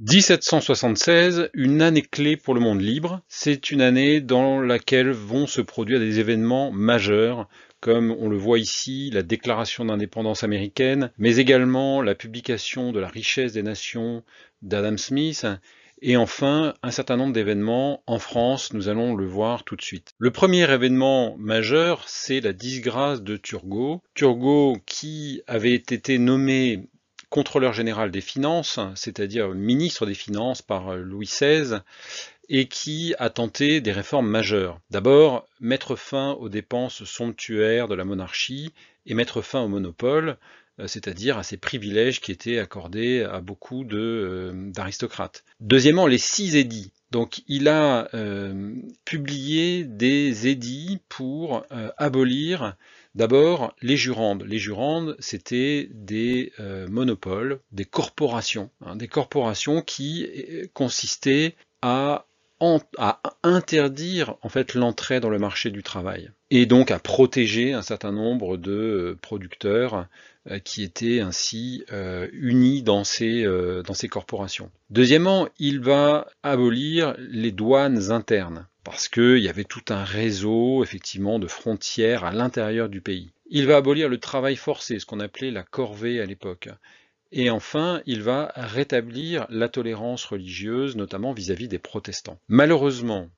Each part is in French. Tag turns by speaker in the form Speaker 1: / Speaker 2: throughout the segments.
Speaker 1: 1776, une année clé pour le monde libre. C'est une année dans laquelle vont se produire des événements majeurs, comme on le voit ici, la déclaration d'indépendance américaine, mais également la publication de La richesse des nations d'Adam Smith, et enfin un certain nombre d'événements en France, nous allons le voir tout de suite. Le premier événement majeur, c'est la disgrâce de Turgot. Turgot qui avait été nommé contrôleur général des finances, c'est-à-dire ministre des Finances par Louis XVI, et qui a tenté des réformes majeures. D'abord, mettre fin aux dépenses somptuaires de la monarchie et mettre fin au monopole, c'est-à-dire à ces privilèges qui étaient accordés à beaucoup d'aristocrates. Deuxièmement, les 6 édits. Donc il a publié des édits pour abolir d'abord les jurandes. Les jurandes, c'était des monopoles, des corporations qui consistaient à interdire en fait l'entrée dans le marché du travail et donc à protéger un certain nombre de producteurs qui étaient ainsi unis dans ces corporations. Deuxièmement, il va abolir les douanes internes parce qu'il y avait tout un réseau effectivement de frontières à l'intérieur du pays. Il va abolir le travail forcé, ce qu'on appelait la corvée à l'époque. Et enfin, il va rétablir la tolérance religieuse, notamment vis-à-vis des protestants. Malheureusement,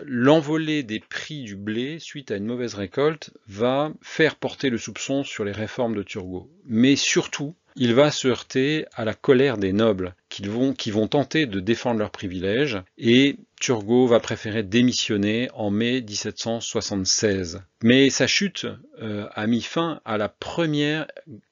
Speaker 1: l'envolée des prix du blé suite à une mauvaise récolte va faire porter le soupçon sur les réformes de Turgot. Mais surtout, il va se heurter à la colère des nobles qui vont tenter de défendre leurs privilèges et Turgot va préférer démissionner en mai 1776. Mais sa chute a mis fin à la première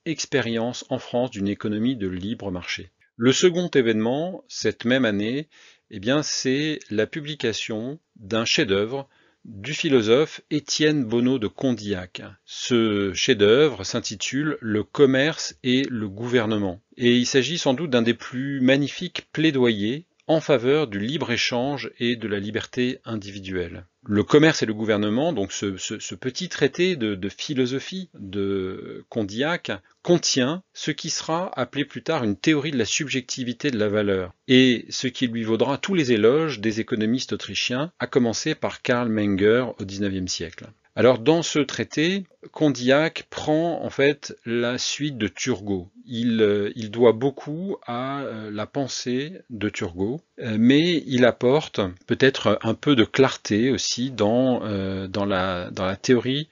Speaker 1: expérience en France d'une économie de libre marché. Le second événement, cette même année, eh bien, c'est la publication d'un chef-d'œuvre du philosophe Étienne Bonneau de Condillac. Ce chef-d'œuvre s'intitule Le commerce et le gouvernement. Et il s'agit sans doute d'un des plus magnifiques plaidoyers en faveur du libre-échange et de la liberté individuelle. Le commerce et le gouvernement, donc ce petit traité de philosophie de Condillac, contient ce qui sera appelé plus tard une théorie de la subjectivité de la valeur, et ce qui lui vaudra tous les éloges des économistes autrichiens, à commencer par Karl Menger au XIXe siècle. Alors dans ce traité, Condillac prend en fait la suite de Turgot. Il doit beaucoup à la pensée de Turgot, mais il apporte peut-être un peu de clarté aussi dans la théorie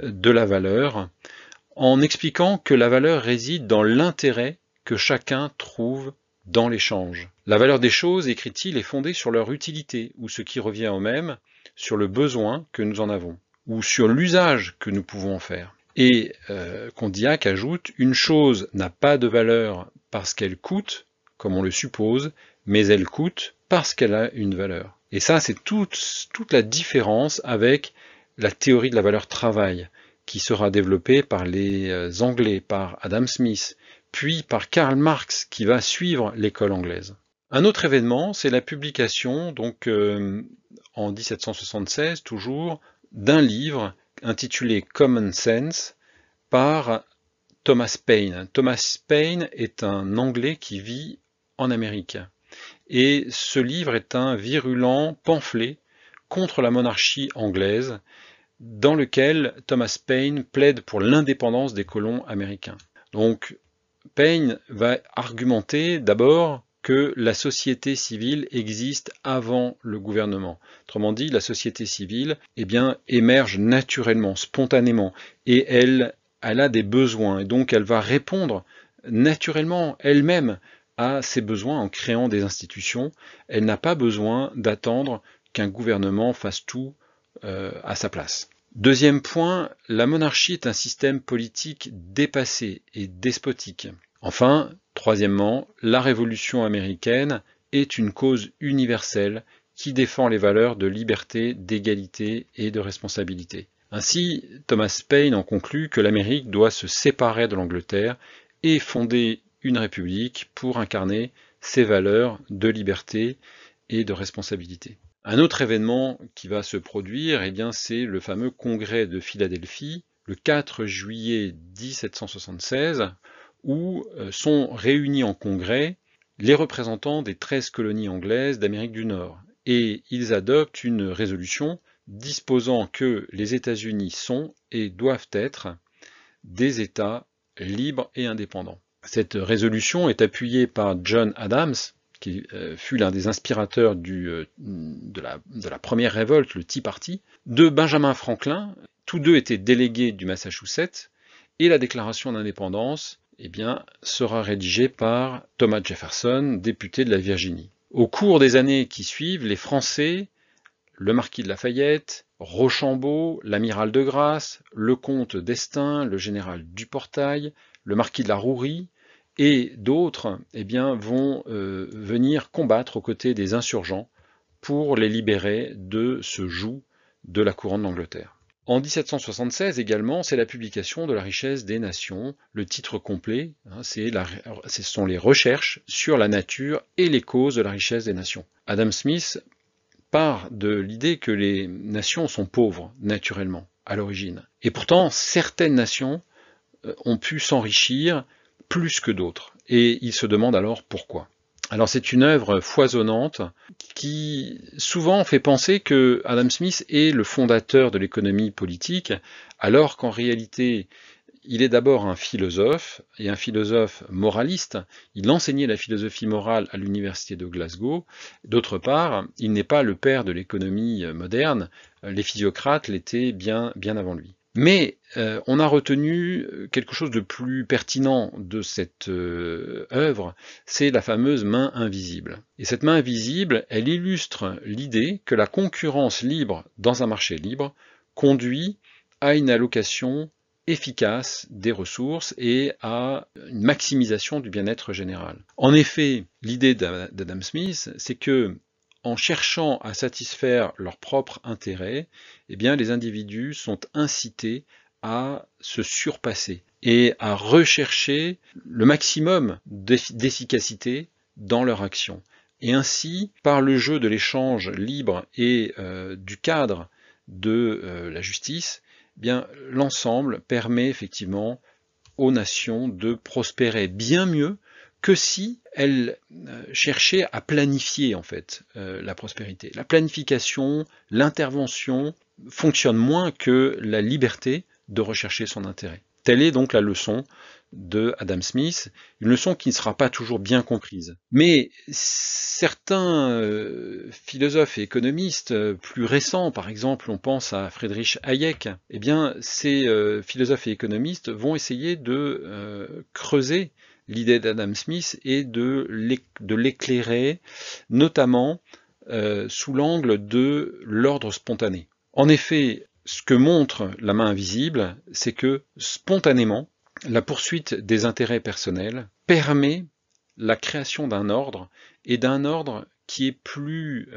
Speaker 1: de la valeur, en expliquant que la valeur réside dans l'intérêt que chacun trouve dans l'échange. La valeur des choses, écrit-il, est fondée sur leur utilité, ou ce qui revient au même, sur le besoin que nous en avons, ou sur l'usage que nous pouvons en faire. Et Condillac ajoute, une chose n'a pas de valeur parce qu'elle coûte, comme on le suppose, mais elle coûte parce qu'elle a une valeur. Et ça, c'est toute la différence avec la théorie de la valeur travail, qui sera développée par les Anglais, par Adam Smith, puis par Karl Marx, qui va suivre l'école anglaise. Un autre événement, c'est la publication, donc en 1776 toujours, d'un livre intitulé Common Sense par Thomas Paine. Thomas Paine est un Anglais qui vit en Amérique. Et ce livre est un virulent pamphlet contre la monarchie anglaise, dans lequel Thomas Paine plaide pour l'indépendance des colons américains. Donc Paine va argumenter d'abord que la société civile existe avant le gouvernement. Autrement dit, la société civile émerge naturellement, spontanément, et elle a des besoins, et donc elle va répondre naturellement elle-même à ses besoins en créant des institutions. Elle n'a pas besoin d'attendre qu'un gouvernement fasse tout à sa place. Deuxième point, la monarchie est un système politique dépassé et despotique. Enfin, troisièmement, la Révolution américaine est une cause universelle qui défend les valeurs de liberté, d'égalité et de responsabilité. Ainsi, Thomas Paine en conclut que l'Amérique doit se séparer de l'Angleterre et fonder une république pour incarner ses valeurs de liberté et de responsabilité. Un autre événement qui va se produire, c'est le fameux congrès de Philadelphie, le 4 juillet 1776, où sont réunis en congrès les représentants des 13 colonies anglaises d'Amérique du Nord. Et ils adoptent une résolution disposant que les États-Unis sont et doivent être des États libres et indépendants. Cette résolution est appuyée par John Adams, qui fut l'un des inspirateurs de la première révolte, le Tea Party, de Benjamin Franklin. Tous deux étaient délégués du Massachusetts, et la déclaration d'indépendance sera rédigée par Thomas Jefferson, député de la Virginie. Au cours des années qui suivent, les Français, le marquis de Lafayette, Rochambeau, l'amiral de Grasse, le comte d'Estaing, le général Duportail, le marquis de la Rouerie et d'autres vont venir combattre aux côtés des insurgents pour les libérer de ce joug de la couronne d'Angleterre. En 1776 également, c'est la publication de La richesse des nations. Le titre complet, ce sont les recherches sur la nature et les causes de la richesse des nations. Adam Smith part de l'idée que les nations sont pauvres naturellement à l'origine. Et pourtant, certaines nations ont pu s'enrichir plus que d'autres. Et il se demande alors pourquoi. Alors c'est une œuvre foisonnante qui souvent fait penser que Adam Smith est le fondateur de l'économie politique, alors qu'en réalité il est d'abord un philosophe, et un philosophe moraliste. Il enseignait la philosophie morale à l'université de Glasgow. D'autre part, il n'est pas le père de l'économie moderne, les physiocrates l'étaient bien avant lui. Mais on a retenu quelque chose de plus pertinent de cette œuvre, c'est la fameuse main invisible. Et cette main invisible, elle illustre l'idée que la concurrence libre dans un marché libre conduit à une allocation efficace des ressources et à une maximisation du bien-être général. En effet, l'idée d'Adam Smith, c'est que en cherchant à satisfaire leurs propres intérêts, les individus sont incités à se surpasser et à rechercher le maximum d'efficacité dans leur action. Et ainsi, par le jeu de l'échange libre et du cadre de la justice, l'ensemble permet effectivement aux nations de prospérer bien mieux que si elles cherchaient à planifier en fait la prospérité. La planification, l'intervention fonctionnent moins que la liberté de rechercher son intérêt. Telle est donc la leçon de Adam Smith, une leçon qui ne sera pas toujours bien comprise. Mais certains philosophes et économistes plus récents, par exemple on pense à Friedrich Hayek, ces philosophes et économistes vont essayer de creuser l'idée d'Adam Smith et de l'éclairer, notamment sous l'angle de l'ordre spontané. En effet, ce que montre la main invisible, c'est que spontanément, la poursuite des intérêts personnels permet la création d'un ordre, et d'un ordre qui est plus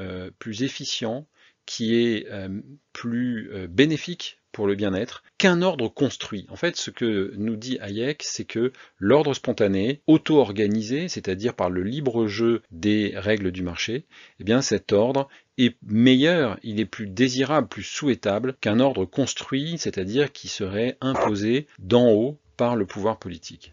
Speaker 1: efficient, qui est plus bénéfique pour le bien-être qu'un ordre construit. En fait, ce que nous dit Hayek, c'est que l'ordre spontané, auto-organisé, c'est-à-dire par le libre jeu des règles du marché, cet ordre est meilleur, il est plus désirable, plus souhaitable qu'un ordre construit, c'est-à-dire qui serait imposé d'en haut par le pouvoir politique.